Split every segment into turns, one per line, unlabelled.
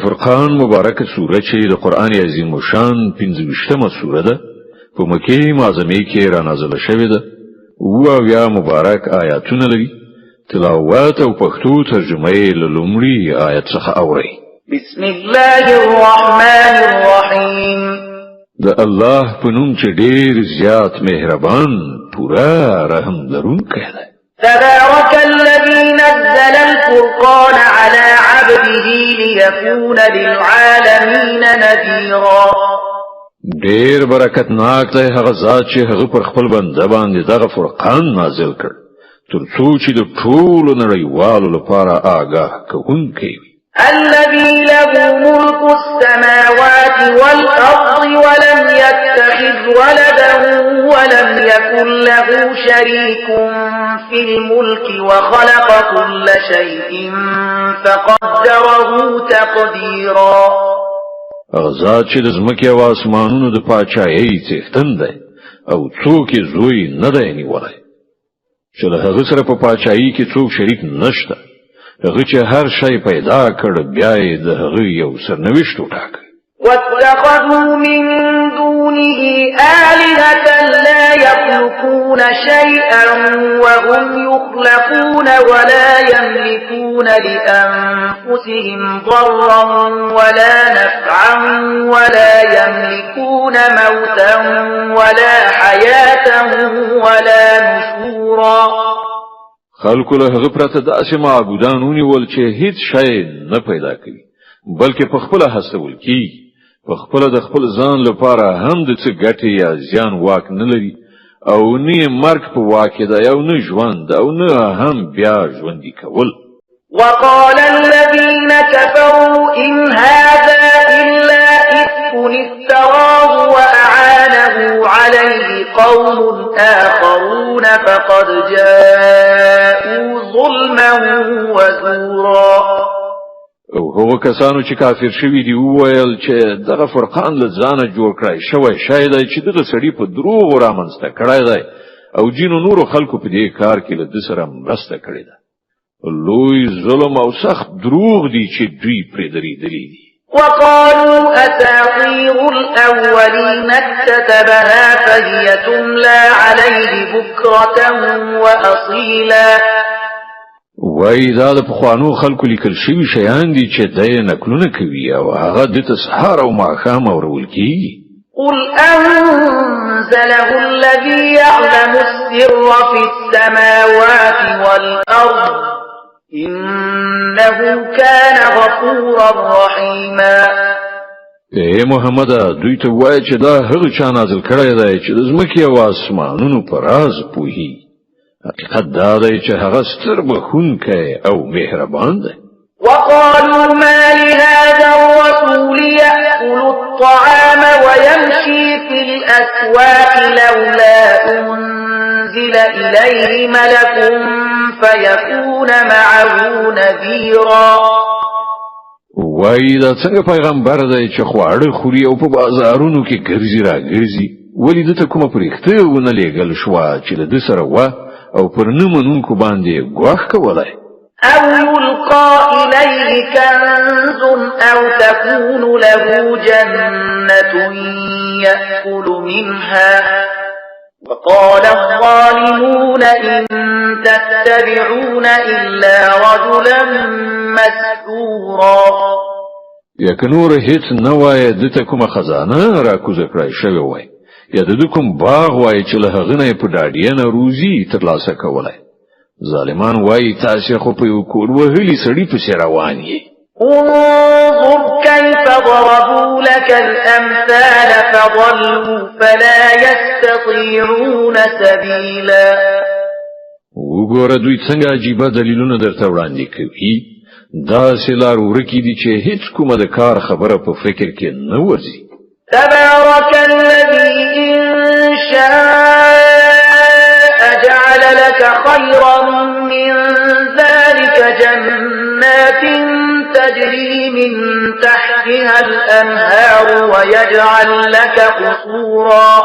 فرقان مبارکه سوره چې د قران عظیم شان 15مه سوره ده په مکه معظمه کې را نازله شوې ده او یا مبارک آیاتونه لري تلاوت او پښتو ترجمه یې له لومړي آیت څخه اوري
بسم الله الرحمن الرحیم
د الله په نوم چې ډېر زیات مهربان پورا رحم لرونکی دی
تبارك الذي نزل الفرقان على عبده ليكون للعالمين نذيرا
ډېر برکتناک دی هغه ذات چې هغه پر خپل بنده باندې دغه فرقان نازل کړ ترڅو چې د ټولو نړیوالو لپاره آگاه کوونکی وي
الذي له ملك السماوات والأرض ولم يتخذ ولدا ولم يكن له شريك في الملك وخلق كل شيء فقدره تقديرا
ذات چې د ځمکې او اسمانونو د پاچاهۍ څښتن دی او څوک یې زوی نه دی نیولی چې له هغه سره په پاچاهۍ کې څوک شریک نشته هغه چې هر شی پیدا کړ بیا یې د هغه یو سرنوشت وټاکه
واتخذوا من دونه آلهة لا يخلقون شيئا وهم يخلقون ولا يملكون لأنفسهم ضرا ولا نفعا ولا يملكون موتا ولا حياة ولا نشورا
خلکو له هغه پرته داسې معبودان ونیول چې هیڅ شی نه پیدا کوي بلکې په خپل هڅول کی په خپل د خپل ځان لپاره هم د څه ګټه یا زیان واک نه لري او نه مرګ په واکه ده او نه ژوند او نه هم بیا ژوند کول
وقال الذين كفروا إن هذا إلا إفك افتراه وأعانه عليه قوم آخرون فقد جاءوا ظلما وزورا
او هغه کسانو چې کافر شوی دی وویل چې دغه فرقان له ځانه جوړ کړی شوی شاید چې دغه سړی په دروغ رامنځته کړی دی او جینو نورو خلکو په دې کار کې له سره مرسته کړې ده لوی ظلم او سخت دروغ دی چې دوی پرې درېدلي دي
وقالوا أساطير الأولين اكتتبها فهي تملى عليه بكرة وأصيلا
وای دا د پخوانو خلکو لیکل شوی شیان دي چې دای نقلونه کوي او هغه د سحر او ماښام اورول کیږي
قل أنزله الذي يعلم السر في السماوات والأرض إنه كان غفورا رحيما
اے محمد دوی ته وای چې دا هغه چا نازل کړی دی چې د ځمکې او اسمانونو پر راز پوهی حقیقت دا دی چې هغه ستر بخونکی او مهربان دی
وقالوا ما لهذا الرسول يأكل الطعام ويمشي في الأسواق لولا أنزل إليه ملك فيكون معه نذيرا
وای دا څنګه پیغمبر دی چې خواړه خوري او په بازارونو کې ګرځي را ګرځي ولې دته کومه پرېخته ونه لېږل شو چې د سره و او پر نمونونکو باندې ګواښ کولای
أو يلقى إليه كنز أو تكون له جنة يأكل منها وقال الظالمون إن تتبعون إلا رجلا مسحورا
یکنور هیڅ نوای دته کومه خزانه را کوزه کړی شوی وای یا د کوم باغ وای چې له هغه نه په ډاډینه روزي ترلاسه کولای ظالمان وای تاسو خو په یو کور وهلي سړی په روان یې
انظر كيف ضربوا لك الأمثال فضلوا فلا يستطيعون سبيلا
وګوره دوی څنګه عجیبه دلیلونه درته وړاندې کوي دا سلار ورکی دي چې هیڅ کومه د کار خبره په فکر کې نه ورځي
تبارك الذي إن شاء جعل لك خيرا من ذلك جنات تجري من تحتها الأنهار ويجعل لك قصورا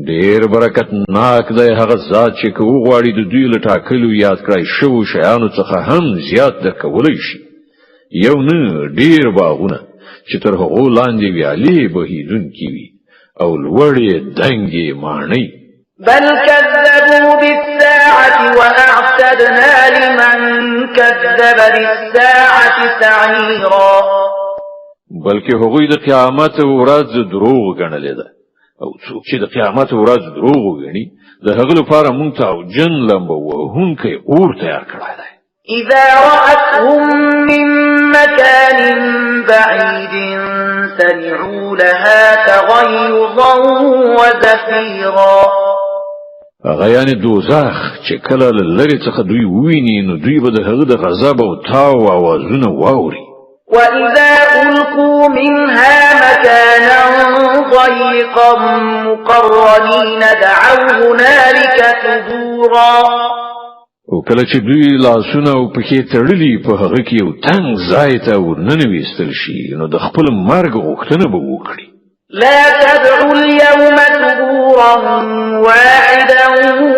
ډیر برکت ناک دی هغه ذات چې کو غواړي د دوی له ټاکلو یاد کړای شو شیانو څخه هم زیات درکولای شي یو نه ډیر باغونه چې تر هغو لاندې ویالې بهیدونکي وي او لوړې دنګې ماڼۍ.
بل كذبوا بالساعة وأعتدنا لمن كذب بالساعة سعيرا.
بلکې هغوی د قیامت ورځ دروغ ګڼلې ده او څوک چې د قیامت ورځ دروغ وګڼي د هغه لپاره مونږ ته جن لمبه وهونکی اور تیار کړی دی.
إذا رأتهم من مكان بعيد سمعوا لها تغيظا وزفيرا.
هغه یعنی دوزخ چې کله لري څخه دوی وویني نو دوی به د هغه د غضب او تاو اوازونه واوري.
وإذا ألقوا منها مكانا ضيقا مقرنين دعوا هنالك ثبورا.
او کله چې دوی لاسونه او پښې تړلي په هغه کې یو تنګ ځای ته ورننویستل شي نو د خپل مرګ غوښتنه به وکړي.
لا تدعوا اليوم ثبورا واحدا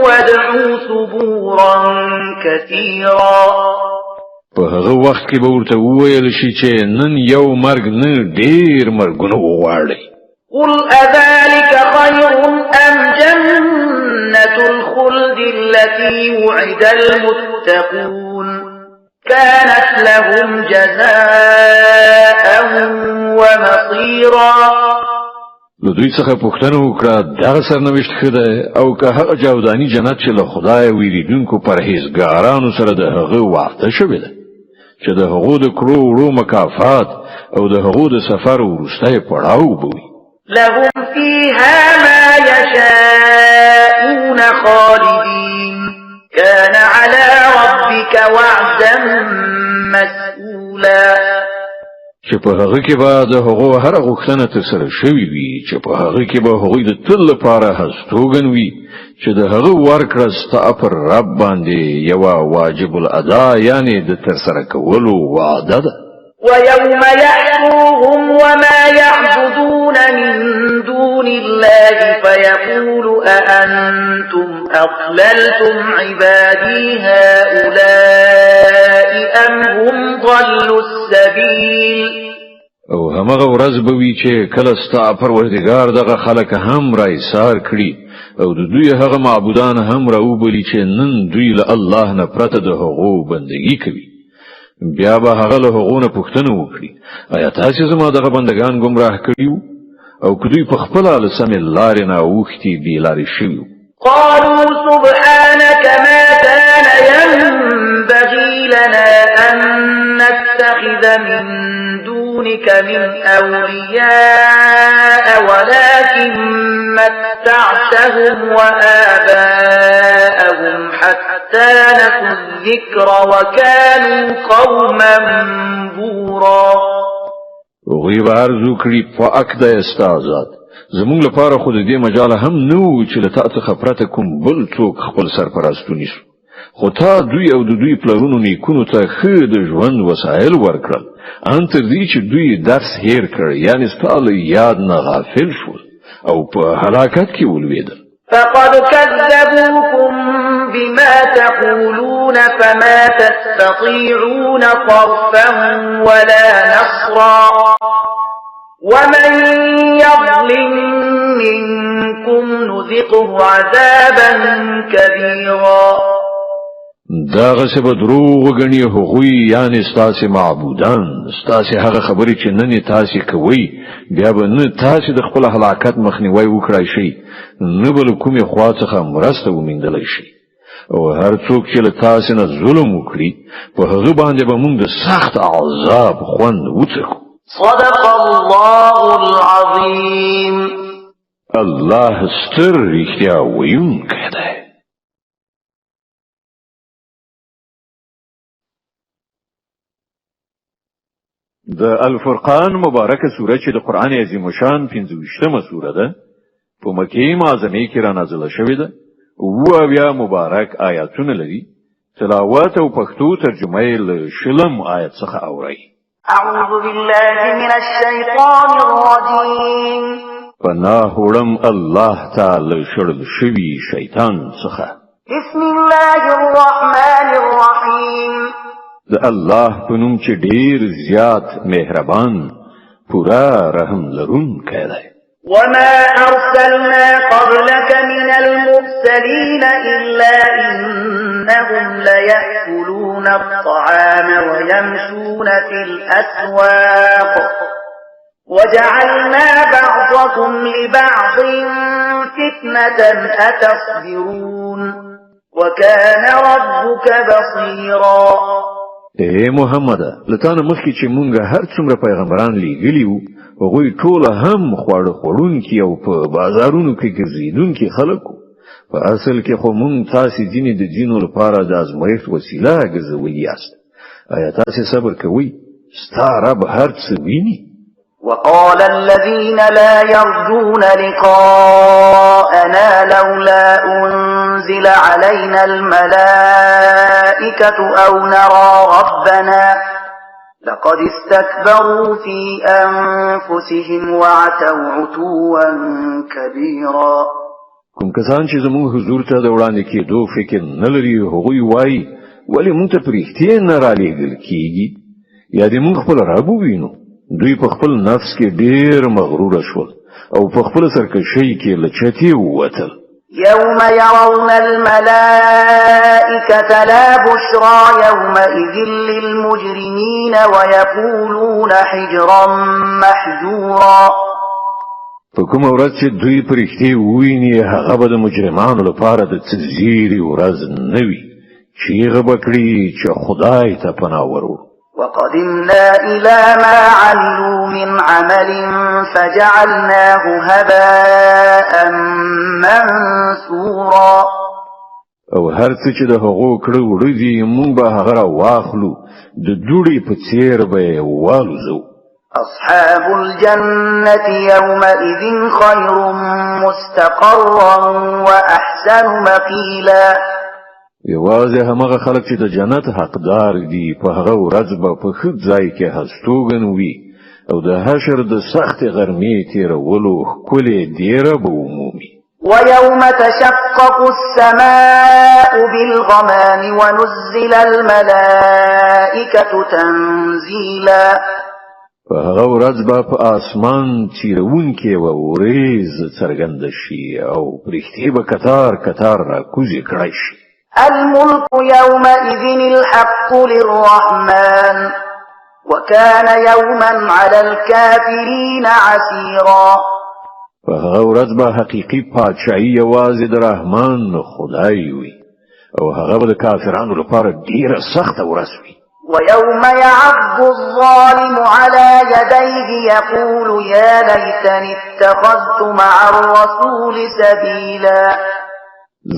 وادعوا ثبورا كثيرا.
په هغه وخت کې به ورته وویل شي چې نن یو مرګ نه ډیر مرګونه وغواړي.
قل أذلك خير أم جنة الخلد التي وعد المتقون كانت لهم جزاء ومصيرا.
نو دوی څخه پوښتنه وکړه دغه سرنوشت ښه دی او که هغه جاوداني جنت چې له خدای ویریدونکو پرهیزګارانو سره د هغه وعده شوې ده چې د هغو د کړو وړو مکافات او د هغو د سفر وروستی پړاو به وي.
لهم فيها ما يشاءون خالدين كان على ربك وعدا مسئولا.
چې په هغه کې به د هغو هر غوښتنه ترسره شوې وي چې په هغه کې به هغوی د تل لپاره هستوګن وي چې د هغه ورکړه ستا پر رب باندې یوه واجب الادا یعنی د ترسره کولو وعده ده.
ويوم يحشرهم وما يعبدون من دون الله فيقول أأنتم أضللتم عبادي هؤلاء أم هم ضلوا السبيل.
او همغه ورځ به وي چې کله ستا پروردګار دغه خلک هم را ایثار کړي او د دوی هغه معبودان هم راوبلي چې نن دوی له الله نه پرته د هغو بندګي کوي. بیا به هغه له هغو نه پوښتنه وکړي آیا تاسې زما دغه بندګان ګمراه کړي وو او که دوی په خپله له سمې لارې نه اوښتي بې لارې شوي وو.
قالوا سبحانك ما كان ينبغي لنا أن نتخذ من دونك من أولياء ولكن متعتهم وآباءهم حتى نسوا الذكر وكانوا قوما بورا.
غیب عرضو کړي پاک د استازات زمونږ لپاره خو د دې مجال هم نو چې له تا څخه پرته کوم بل څوک خپل سرپرست ونیسو خو تا دوی او د دوی پلرونو نیکونو ته ښه د ژوند وسایل ورکړل ان تر دې چې دوی درس هیر کړ یعنی ستا له یاد نه غافل شول او په هلاکت کې ولوېدل.
فقد كذبوكم بما تقولون فما تستطيعون صرفا ولا نصرا ومن يظلم منكم نذقه عذابا كبيرا.
داغه څه به دروغ وګڼي هغوی یعنی ستاسې معبودان ستاسې هغه خبرې چې نن تاسې کوئ بیا به نه تاسې د خپل هلاکت مخنیوی وکړای شئ نه به له کومې خوا څخه مرسته وموندلی شئ او هر څوک چې له تاسې نه ظلم وکړي په هغه باندې به موږ د سخت عذاب خوند وڅکو.
صدق الله العظیم.
الله ستر رښتیا ویونکی دی. د الفرقان مبارکه سوره چې د قرآن عظیم شان 25مه سوره ده په مکه معظمه کې را نازله شوې ده او بیا مبارک آیاتونه لري. تلاوت او پښتو ترجمه یې له شلم آیت څخه اورئ.
اعوذ بالله من الشیطان الرجیم.
پناه وړم الله تعالی شړل شوی شیطان څخه.
بسم الله الرحمن الرحیم.
د الله په نوم چې ډیر زیات مهربان پورا رحم لرونکی دی.
وما أرسلنا قبلك من المرسلين إلا إنهم ليأكلون الطعام ويمشون في الأسواق وجعلنا بعضكم لبعض فتنة أتصبرون وكان ربك بصيرا.
اے محمد لتانه مخکې چې مونږ هر څومره پیغمبران لیږلي وو هغوی ټول هم خواړه خوړونکي او په بازارونو کې ګرځېدونکي خلک وو. په اصل کې خو مونږ تاسې ځینې د دینو لپاره د ازمایښت وسیله ګرځولي یاست. آیا تاسې صبر کوئ؟ ستا رب هر څه ویني.
وقال الذين لا يرجون لقاءنا لولا أنزل علينا الملائكة أو نرى ربنا لقد استكبروا في أنفسهم وعتوا عتوا كبيرا.
کوم کسان چې زموږ حضور ته د وړاندې کېدو فکر نه لري هغوی وایي ولې موږ ته پرېښتې نه رالیږل کېږي یا دې موږ خپل رب ووینو. دوی په خپل نفس کې ډېر مغرور شول او په خپل سرکشۍ کې له چتې ووتل.
يوم يرون الملائكة لا بشرى يومئذ للمجرمين ويقولون حجرا محجورا.
په کومه ورځ چې دوی پرېښتې وویني هغه به د مجرمانو لپاره د څه زیري ورځ نه وي. چیغه به کړي چې خدای ته پناه ورو.
وقدمنا إلى ما عملوا من عمل فجعلناه هباء منثورا.
او هر څه چې د هغو کړو وړدي مونږ به هغه واخلو د دوړې په څیر به والوزو.
أصحاب الجنة يومئذ خير مستقرا وأحسن مقيلا.
یوازې همغه خلک چې د جنت حقدار دي په هغه ورځ به په ښه ځای کې هستوګن وي او د حشر د سخت غرمې تیرولو ښکلې دیره به ومومي.
ويوم تشقق السماء بالغمام ونزل الملائكة تنزيلا.
په هغه ورځ به په اسمان تیرونکې و وریځ څرګنده شي او پرښتې به کتار کتار راکوزې کړی شي.
الملك يومئذ الحق للرحمن وكان يوما على الكافرين عسيرا.
فهغه ورځ به حقیقي پادشاهي یوازې د رحمان خدای وي او هغه به د کافرانو لپاره ډیره سخته ورځ وي.
ويوم يعض الظالم على يديه يقول يا ليتني اتخذت مع الرسول سبيلا.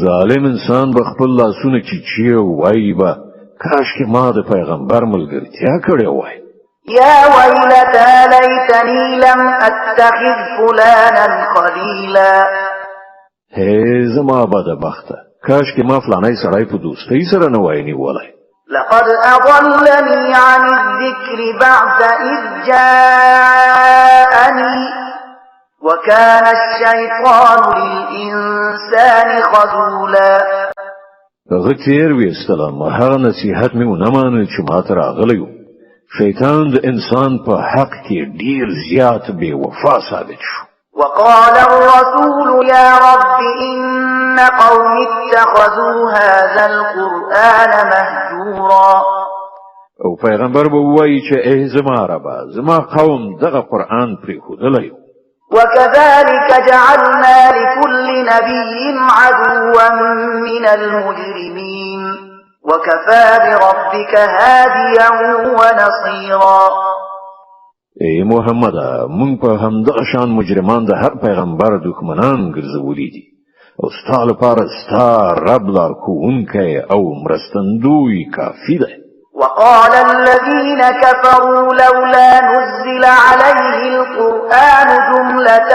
ظالم انسان به خپل لاسونه چیچي وایي به کاشکې ما د پیغمبر ملګرتیا کړې وای.
يا ويلتى ليتني لم اتخذ فلانا خليلا.
هی زما بدبخته کاشکې ما فلانی سړی په دوستۍ سره نه وای نیولی.
لقد أضلني عن الذكر بعد إذ جاءني وكان الشيطان للإنسان خذولا.
هغه تیر ویستلم هغه نصیحت مې ونه مانه چې ما ته راغلی و. شیطان د انسان په حق کې ډیر زیات بې وفا ثابت شو.
وقال الرسول يا رب إن قوم اتخذوا هذا القرآن مهجورا.
او پیغمبر به وایي چې ای زما ربه زما قوم دغه قرآن پرېښودلی و.
وكذلك جعلنا لكل نبي عدوا من المجرمين وكفى بربك هاديا ونصيرا.
ای محمد مونږ په همدغه شان مجرمان د هر پیغمبر دښمنان ګرځولي دي او ستا لپاره ستا رب لارښوونکی او مرستندوی کافي دی.
وقال الذين كفروا لولا نزل عليه القرآن جملة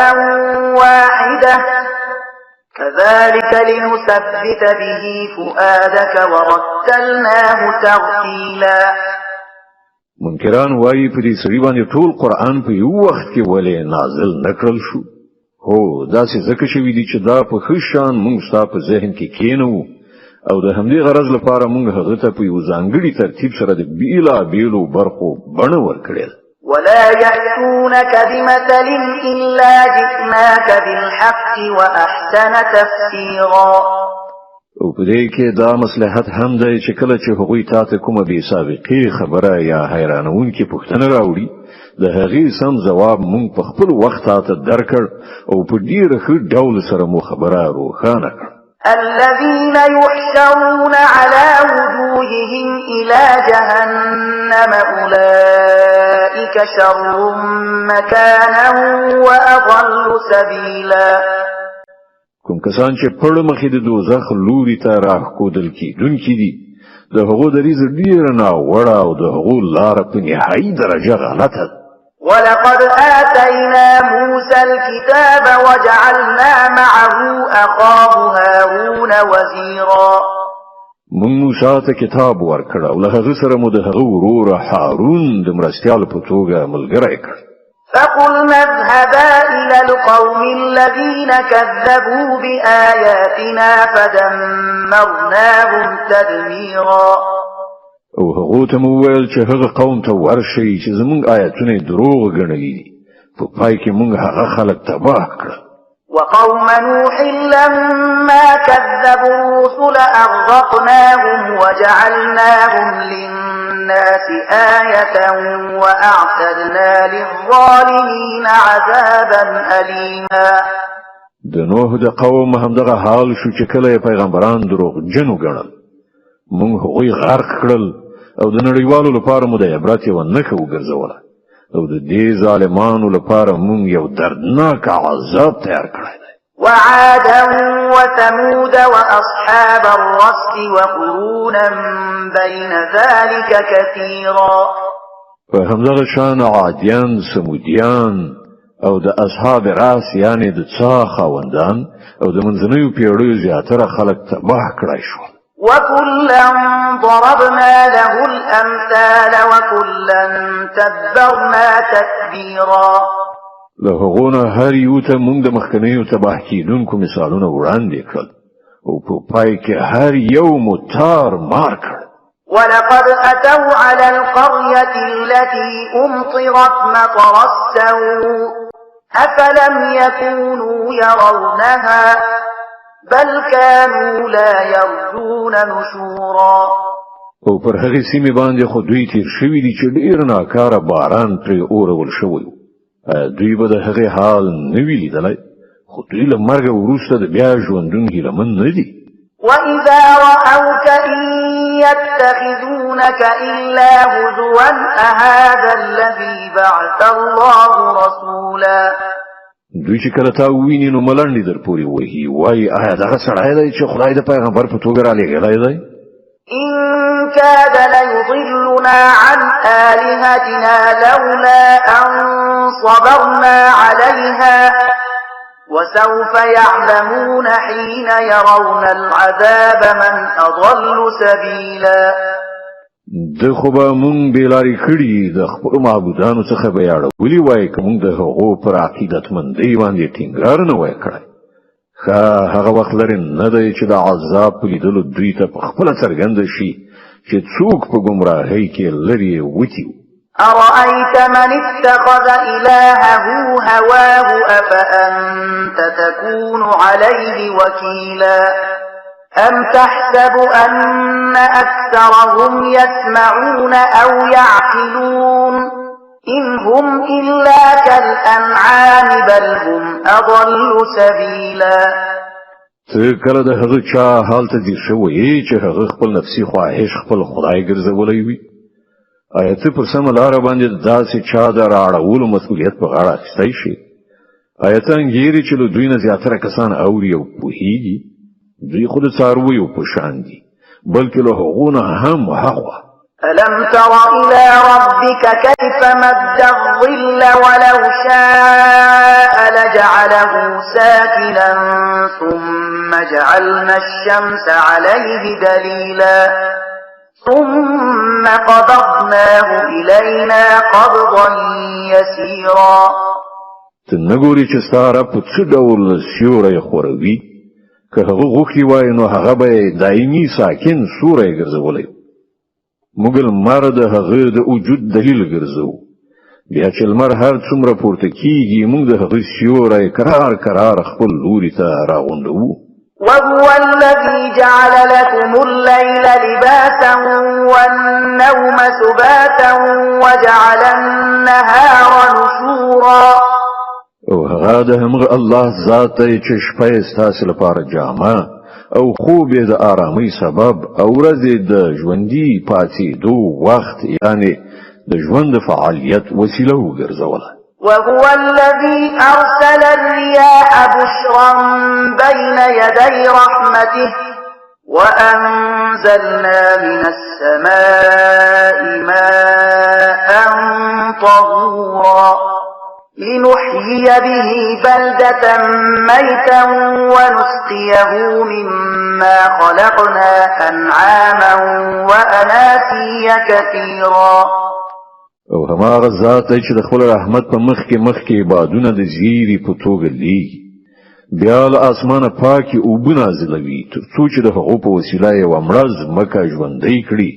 واحدة كذلك لنثبت به فؤادك ورتلناه ترتيلا.
منکران وایي په دې سړي باندې ټول قرآن په یو وخت کې ولې نازل نکړل شو. هو داسې ځکه شوي دي چې دا په ښه شان موږ ستا په ذهن کې کېنو او د همدې غرض لپاره موږ هغه ته په یو ځانګړي ترتیب سره د بیلابیلو برخو بڼه ورکړې ده.
ولا يأتونك بمثل إلا جئناك بالحق وأحسن تفسيرا.
او په دې کې دا مصلحت هم دی چې کله چې هغوی تاسو کومه بي سابقه خبره یا حیرانونکې پوښتنه راوړي د هغې سم جواب مونږ په خپل وخت ته درکړ او په ډیر ښه ډول سره مو خبره روښانه کړه.
الذين يحشرون على وجوههم إلى جهنم أولئك شر مكانا وأضل سبيلا.
کوم کسان چې پړ مخې د دوزخ لوري ته راښکودل کیدونکي دي د هغو دریځ ډیر ناوړه او د هغو لاره په نهایي درجه غلطه ده.
ولقد آتينا موسى الكتاب وجعلنا معه أخاه هارون وزيرا.
من موسی ته کتاب ورکړ او له هغه سره مو د هغه ورور هارون د مرستیال په توګه ملګری کړ.
فقلنا اذهبا إلى القوم الذين كذبوا بآياتنا فدمرناهم تدميرا.
او هغه ته مو ویل چې هغه قوم ته ورشي چې زمونږ آیاتونه دروغ ګڼلي دي په پای کې مونږ هغه خلک تباه کړل.
وقوم نوح لما كذبوا الرسل أغرقناهم وجعلناهم للناس آية وأعتدنا للظالمين عذابا أليما.
د نوح د قوم هم دغه حال شو چې کله پیغمبران دروغ جنو ګڼل مونږ هغوی غرق کړل او د نړیوالو لپاره مو د عبرت یو نښه وګرځوله او د دې ظالمانو لپاره مونږ یو دردناک عذاب تیار کړی دی.
وعادا وثمود وأصحاب الرس وقرونا بين ذلك كثيرا.
په همدغه شان عادیان سمودیان او د اصحاب راس یعنی د څا خاوندان او د منځنیو پیړیو زیاتره خلک تباه کړای شول.
وكلا ضربنا له الأمثال وكلا تبرنا تتبيرا.
له هغونه هر یو ته موږ د مخکنیو تباه کیدونکو مثالونه وړاندې کړل او په پای کې هر یو متار مار کړ.
ولقد أتوا على القرية التي أمطرت مطر السوء أفلم يكونوا يرونها بل كانوا لا يرجون نشورا.
او پر هغه سیمه باندې خو دوی تیر شوی دي چې ډیر ناکاره باران پرې اورول شوی. دوی به د هغه حال نه وی لیدلای خو دوی له مرګ وروسته د بیا ژوندون هیلمن نه دي.
وإذا رأوك إن يتخذونك إلا هزوا أهذا الذي بعث الله رسولا.
دوی چې کله تا ویني نو ملنډې در پورې وهي وای آیا دغه سړی دی چې خدای د پیغمبر په توګه را لېږلی دی؟
إن كاد ليضلنا عن آلهتنا لولا أن صبرنا عليها وسوف يعلمون حين يرون العذاب من أضل سبيلا.
د خو به مونږ بیلاری کړي د خپل معبودانو څخه به یاړولي وای که مونږ د هغو پر عقیدتمندۍ باندې ټینګار نه وای کړی. هغه وخت لري نه دی چې د عذاب په لیدلو دوی ته په خپله څرګنده شي چې څوک په ګمراهۍ کې لرې وتي.
أرأيت من اتخذ إلهه هواه أفأنت تكون عليه وكيلا أم تحسب أن أكثرهم يسمعون أو يعقلون إن هم إلا كالأنعام بل هم أضل سبيلا.
کله د هغه چا حال ته دي شوی چې هغه خپل نفسي خواهش خپل خدای ګرځولی وي. آیا ته پر سمه لاره باندې داسې چا د راړولو مسؤلیت په غاړه اخیستی شي؟ آیا ته انګیرې چې له دوی نه زیاتره کسان اوري او پوهیږي؟ دوی خود څارویو په شان دي بلکې له هغو نه هم هغه.
ألم تر إلى ربك كيف مد الظل ولو شاء لجعله ساكنا ثم جعلنا الشمس عليه دليلا ثم قبضناه إلينا قبضا يسيرا.
ته نګورې چې ستا رب په څه ډول سیوری خوروي که هغه غوښتي وای نو هغه به دایمي ساکن سورې ګرځولې موږ لمر د هغه د وجود دلیل ګرځو بیا چې لمر هر څومره پورته کیږي موږ د هغه سیوري قرار خپل لوري ته راغونډو
وهو الذي جعل لكم الليل لباسا والنوم سباتا وجعل النهار نشورا
او هغه د همغه الله ذات چې شپه ستاسو لپاره جامه او خوب د آرامۍ سبب او ورځ د ژوندۍ پاتې وخت یعنی د ژوند فعالیت وسیله وګرځوله
وهو الذي أرسل الرياح بشرا بين يدي رحمته وأنزلنا من السماء ماء طهورا لنحيي به بلدة ميتا ونسقيه مما خلقنا أنعاما وأناسيا كثيرا
او هماغه ذات چې د خپل رحمت په مخ کې بادونه د زیری په توګه لیږي بیا له اسمانه پاکي او بنازلوي تر څو چې د هغو په وسیله یې ومړز مکه ژوندۍ کړي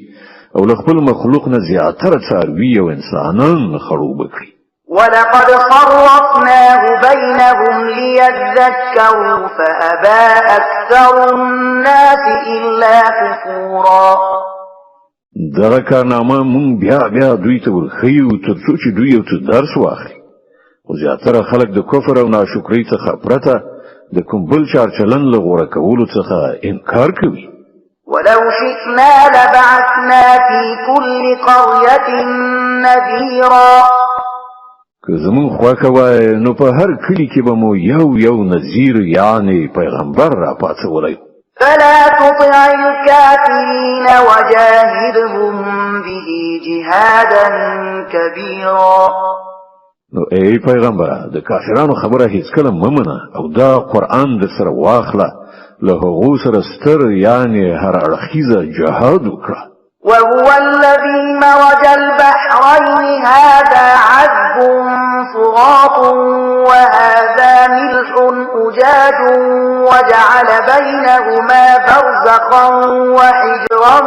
او له خپل مخلوق نه زیاتره څاروي او انسانان خړوب کړي
ولقد صرفناه بينهم ليذكروا فأبى أكثر الناس إلا كفورا
دغه کارنامه مونږ بیا دوی ته ورخیو تر څو چې دوی یو څه درس واخلي او زیاتره خلک د کفر او ناشکرۍ څخه پرته د کوم بل چارچلن له غوره کولو څخه انکار کوي
ولو شئنا لبعثنا في كل قرية نذيرا
که زمون خواکه وای نو په هر کلی کې به مو یو نذیر یعنی پیغمبر را پاتولی
فلا تطع الكافرين وجاهدهم به جهادا كبيرا
نو ای پیغمبر د کافرانو خبره هیڅ کله ممنه او دا قرآن د سره واخله له هغو سره ستر یعنی هر اړخیزه جهاد وکړه
وهو الذي مرج البحرين هذا عذب فرات وهذا ملح أجاج وجعل بينهما برزخا وحجرا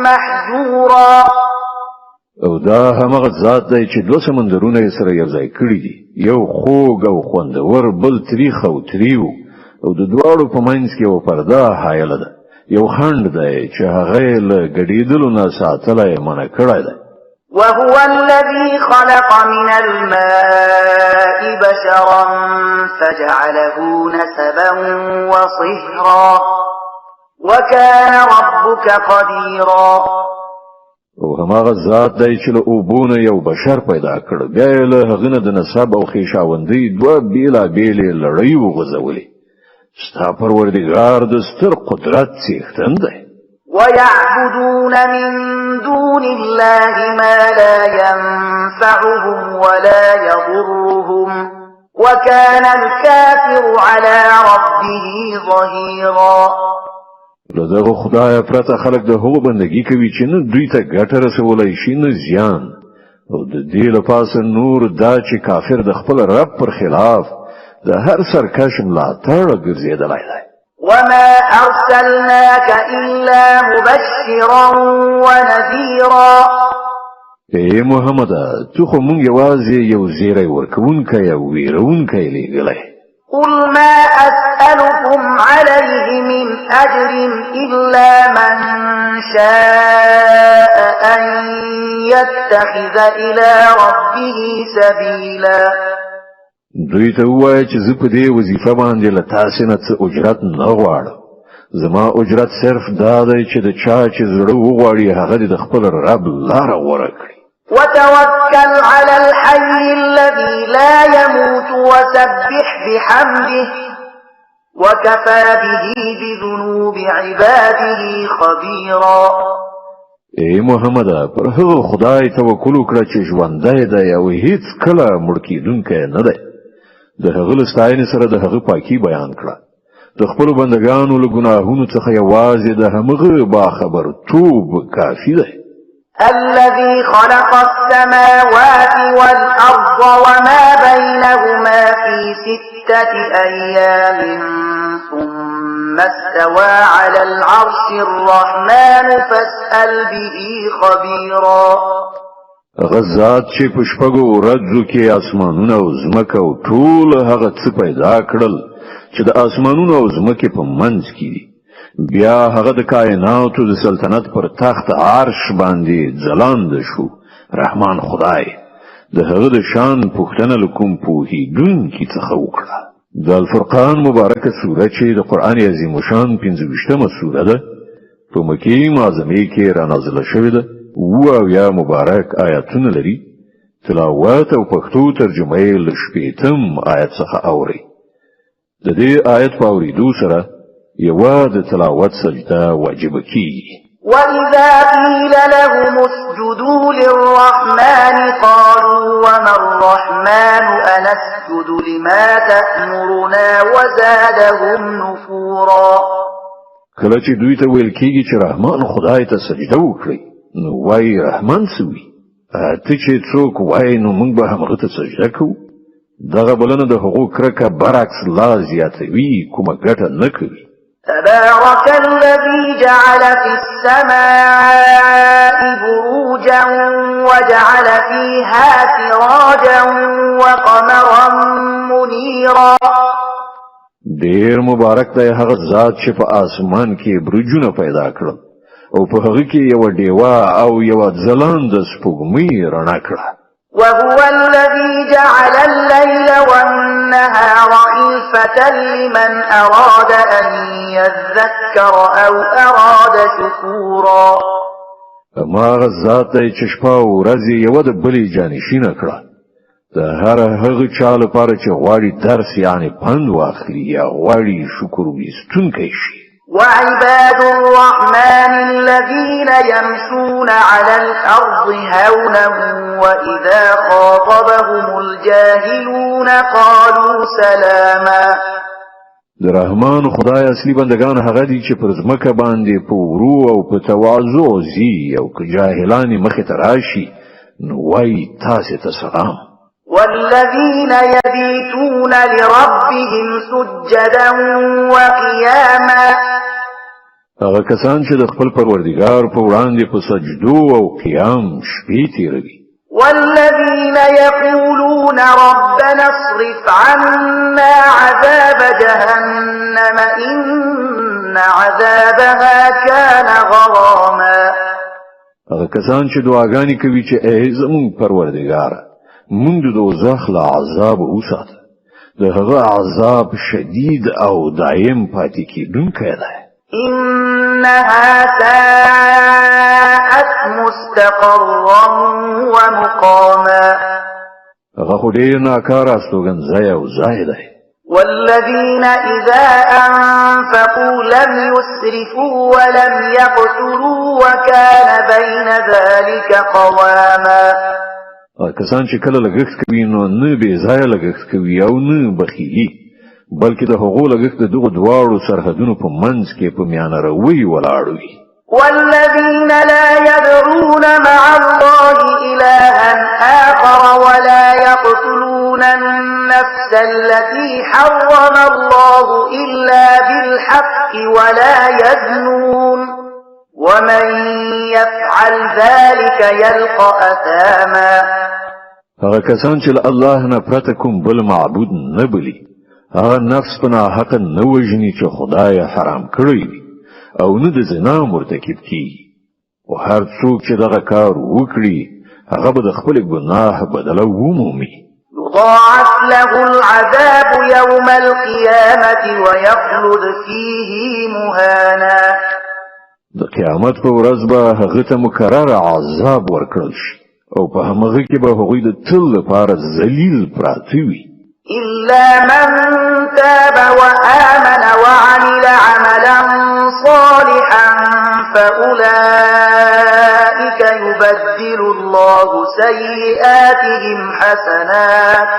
محجورا
او دا همغه ذات دی چې دوه سمندرونه سره یو ځای کړی دي یو خوږ او خوندور بل تریخ او تریو او د دواړو په منځ کې یو پرده حایله ده یو خند دی چې هغه له ګډېدلو نه ساتلی منع کړی دی
وهو الذي خلق من الماء بشرا فجعله نسبا وصهرا وكان ربك قديرا
او هماغه ذات دی چې له اوبونه یو بشر پیدا کړ بیا له هغه نه د نسب او خیشاوندۍ دوه بیلې لړۍ وغځولې ستا پروردگار د ستر قدرت څښتن دی
ويعبدون من دون الله ما لا ينفعهم ولا يضرهم وكان الكافر على ربه ظهيرا
دغه خدای پرته خلق د هغو بندگی کوي چې نه دوی ته ګټه رسولای شي نه زیان او د دې لپاره نور دا چې کافر د خپل رب پر خلاف د هر سرکش ملاتړ ګرځیدلای دی
وما أرسلناك إلا مبشرا ونذيرا
اے محمد تو خو مونږ یوازې یو زیری ورکوونکی او ویرونکی لېږلی
قل ما أسألكم عليه من أجر إلا من شاء أن يتخذ إلى ربه سبيلا
دوی ته وایي چې زه په دې وظیفه باندې له تاسې نه څه اجرت نه غواړم زما اجرت صرف دا دی چې د چا چې زړه وغواړي هغه د خپل رب لاره غوره کړي
وتوكل على الحي الذي لا يموت وسبح بحمده وكفى به بذنوب عباده خبيرا
اے محمد پر هغه خدای توکل وکړه چې ژوندی دی او هیڅ کله مړ کیدونکی نه دی د هغه لستاینې سره د هغه پاکي بیان کړه د خپل بندگانو له ګناهونو څخه یوازې د همغه باخبر توب کافي دی
الذي خلق السماوات والأرض وما بينهما في 6 أيام ثم ثم استوى على العرش الرحمن فاسأل به خبيرا
غزاد چې په شپږو ورځو کې اسمانونه او ځمکه او ټول هغه څه پیدا کړل چې د اسمانونو او ځمکې په منځ کې دي بیا هغه د کائناتو د سلطنت پر تخت عرش باندې ځلاند شو رحمان خدای د هغه د شان پوښتنه لکوم پوهیدونکي څخه وکړه د الفرقان مبارکه سوره چې د قران عظیم شان 15مه سوره ده په مکه معظمه کې را نازله شوې ده او یا مبارک آیاتونه لري تلاوت او پښتو ترجمه یې له شپږم آیت څخه اوري د دې آیت په اوریدو سره یوه د تلاوت سجده واجب کیږي
وَإِذَا قِيلَ لَهُمُ اسْجُدُوا لِلرَّحْمَنِ قَالُوا وَمَا الرَّحْمَنُ أَنَسْجُدُ لِمَا تَأْمُرُنَا وَزَادَهُمْ نُفُورًا
کله چې دوی ته ویل کیږي چې رحمان خدای ته سجده وکړي نو وای رحمان سوي ته چې څوک وای نو موږ به هغه ته سجده کوو دغه بلنه د حقوق کرکه برعکس لا زیاتوي کومه ګټه نه کوي
تبارك الذي جعل في السماء بروجا وجعل فيها سراجا وقمرا منيرا
ډیر مبارک دی هغه ذات چې په اسمان کې برجونه پیدا کړل او په هغه کې یو ډیوا او یو ځلاند سپوږمۍ رڼا کړه
وهو الذي جعل الليل والنهار خلفة لمن أراد أن يذكر أو أراد شكورا
ما غزات چې شپه او ورځ یو د بلې جانشینه کړه د هر هغه چا لپاره چې غواړي درس یعنی پند واخلي یا غواړي شکر وستونکی شي
وعباد الرحمن الذين يمشون على الأرض هونا وإذا خاطبهم الجاهلون قالوا سلاما
د رحمان خدای اصلي بندگان هغه دي چې پر ځمکه باندې په ورو او په تواضع زی او که جاهلان مخ ته راشي نو وای تاسو ته سلام
والذين يبيتون لربهم سجدا وقياما
هغه کسان چې د خپل پروردګار په وړاندې په سجدو او قیام شپې تیروي
والذين يقولون ربنا اصرف عنا عذاب جهنم إن عذابها كان غراما
هغه کسان چې دعاګانې کوي چې ای زمون پروردګار مونږ د دوزخ له عذاب وساته د هغه عذاب شدید او دائم پاتې کیدونکی دی
إنها ساءت مستقرا ومقاما
هغه خو ډیر ناکاره استوګنځای او ځای دی
والذين إذا أنفقوا لم يسرفوا ولم يقتروا وكان بين ذلك قواما
کسان چې کله لګښت کوي نو نه به ځای لګښت کوي او نه بخیلی بلکې د هغو لګښت د دغه دواړو سرحدونو په منځ کې په میانه روي ولاړ وي
والذين لا يدعون مع الله إلها آخر ولا يقتلون النفس التي حرم الله إلا بالحق ولا يزنون ومن يفعل ذلك يلقى أثاما
هغه کسان چې الله نه پرته کوم بل معبود نه بلی هغه نفس په ناحق نه وژني چې خدای حرام کړی وي او نه د زنا مرتکب کیږي او هر څوک چې دغه کار وکړي هغه به د خپل ګناه بدله ومومي
يضاعف له العذاب يوم القيامة ويخلد فيه مهانا
د قیامت په ورځ به هغه ته مکرر عذاب ورکړل شي او په هغه کې به هغوی د تل لپاره ذلیل پراته وي
إلا من تاب وآمن وعمل عملا صالحا فأولئك يبدل الله سيئاتهم حسنات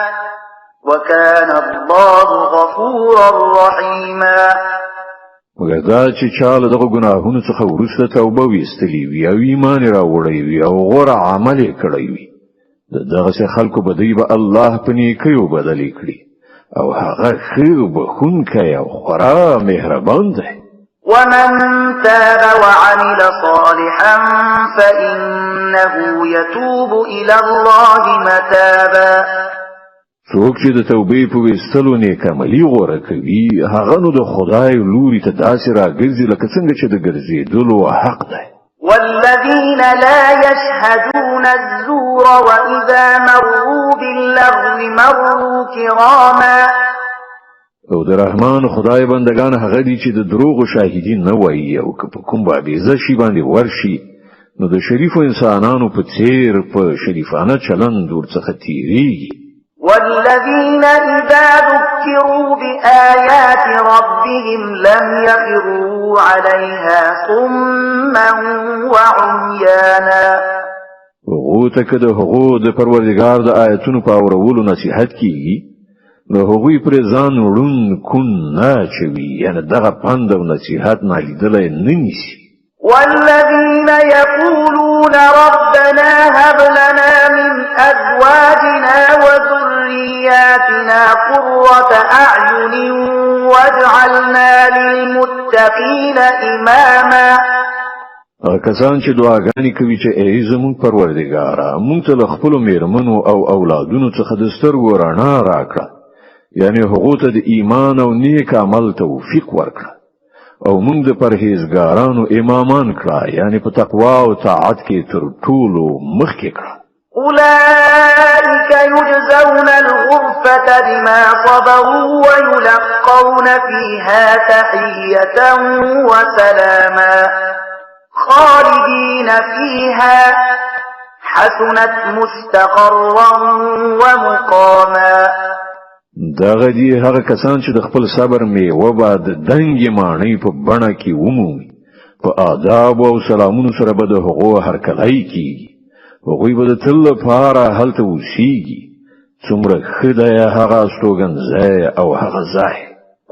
وكان الله غفورا رحيما
مګر دا چې چاله دغه ګناهونو څخه ورسته توبه ویستلی وي او ایمان راوړی وي او غوره عمل کړی وي دغه څه خلکو به دی به الله په نیکیو بدلی کړي او هغه ښه بخښونکی او خورا مهربان دی.
ومن تاب وعمل صالحا فإنه يتوب إلى الله متابا.
څوک چې د توبې په وستلو نیک عملي غوره کوي هغه نو د خدای لوري ته داسې راګرځي لکه څنګه چې د ګرځېدلو حق دی.
والذين لا يشهدون الزور وإذا مروا باللغو مروا كراما.
او د رحمان خدای بندگان هغه دي چې د دروغ شاهدین نه وایي او که په کوم بابیزه شي باندې ورشي نو د شریفو انسانانو په څیر په شریفانه چلند ورڅخه تیریږي.
والذين إذا ذكروا بآيات ربهم لم يخروا عليها صما وعميانا.
هغو ته که د هغو د پروردګار د آیتونو په اورولو نصیحت کیږي نو هغوی پر ځان وړون کون نه چوي، یعنی دغه پند او نصیحت نالیدلی نه نیسي.
والذين يقولون ربنا هب لنا من أزواجنا وذرياتنا قرة أعين واجعلنا للمتقين إماما.
کسان چې دعاګانې کوي چې ای زموږ پروردګاره موږ ته له خپلو میرمنو او اولادونو څخه د سترګو رڼا راکړه، یعنی هغو ته د ایمان او نیک عمل توفیق ورکړه او موږ د پرهیزګارانو امامان کړه، یعنی په تقوا او طاعت کې تر ټولو مخکې کړه.
أولئك يجزون الغرفة بما صبروا ويلقون فيها تحية وسلاما خالدين فيها حسنت مستقرا ومقاما.
دغه دي هغه کسان چې د خپل صبر میوه بعد دنګې ماڼۍ په بڼه کې ومومي، په آداب او سلامونو سره به د هغو هرکلی کیږي، هغوی به د تل لپاره هلته اوسیږي. څومره ښه دی هغه استوګنځی او هغه ځای.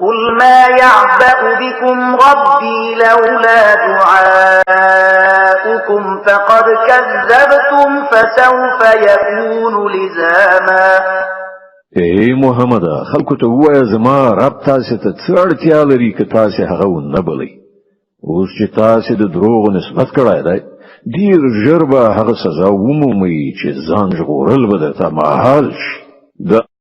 قل ما يعبأ بكم ربي لولا دعاؤكم فقد كذبتم فسوف يكون لزاما.
ای محمد خلکو ته وایه زما رب تاسو ته څه اړتیا لري که تاسو هغه ونه بلئ. اوس چې تاسو د دروغ نسبت کړی دی ډیر ژر به هغه سزا ومومئ چې ځان ژغورل به درته محال شي. د